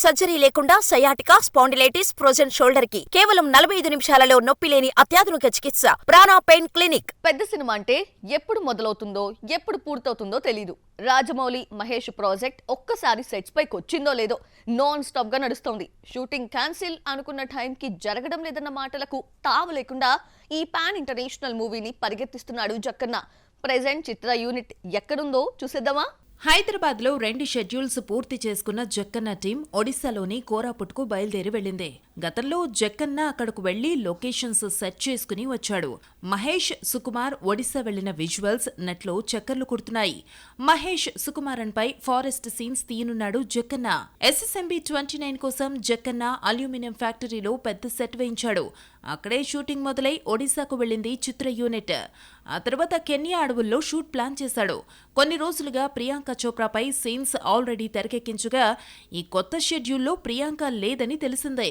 Surgery లేకుండా sciatica, spondylitis, frozen shoulder కి కేవలం 45 నిమిషాలలో నొప్పి లేని అత్యాధునిక చికిత్స ప్రాణ పెయిన్ క్లినిక్. పెద్ద సినిమా అంటే ఎప్పుడు మొదలవుతుందో ఎప్పుడు పూర్తవుతుందో తెలీదు. రాజమౌళి మహేష్ ప్రాజెక్ట్ ఒక్కసారి సెట్స్ పైకి వచ్చిందో లేదో నాన్ స్టాప్ గా నడుస్తోంది. షూటింగ్ క్యాన్సిల్ అనుకున్న టైంకి జరగడం లేదన్న మాటలకు తావు లేకుండా ఈ పాన్ ఇంటర్నేషనల్ మూవీని పరిగెత్తిస్తున్నాడు జక్కన్న. ప్రెజెంట్ చిత్ర యూనిట్ ఎక్కడుందో చూసేద్దామా? హైదరాబాద్ లో 2 షెడ్యూల్స్ పూర్తి చేసుకున్న జక్కన్న టీం ఒడిశాలోని కోరాపుట్కు బయలుదేరి వెళ్లింది. గతంలో జక్కన్న అక్కడకు వెళ్లి లొకేషన్స్ సెట్ చేసుకుని వచ్చాడు. మహేష్, సుకుమార్ ఒడిశా వెళ్లిన విజువల్స్ నెట్లో చక్కర్లు కొడుతున్నాయి. మహేష్, సుకుమారన్ పై ఫారెస్ట్ సీన్స్ తీయనున్నాడు జక్కన్న. SSMB 29 కోసం జక్కన్న అల్యూమినియం ఫ్యాక్టరీలో పెద్ద సెట్ వేయించాడు. అక్కడే షూటింగ్ మొదలై ఒడిశాకు వెళ్లింది చిత్ర యూనిట్. ఆ తర్వాత కెన్యా అడవుల్లో షూట్ ప్లాన్ చేశాడు. కొన్ని రోజులుగా ప్రియాంక చోప్రాపై సీన్స్ ఆల్రెడీ తెరకెక్కించగా ఈ కొత్త షెడ్యూల్లో ప్రియాంక లేదని తెలిసిందే.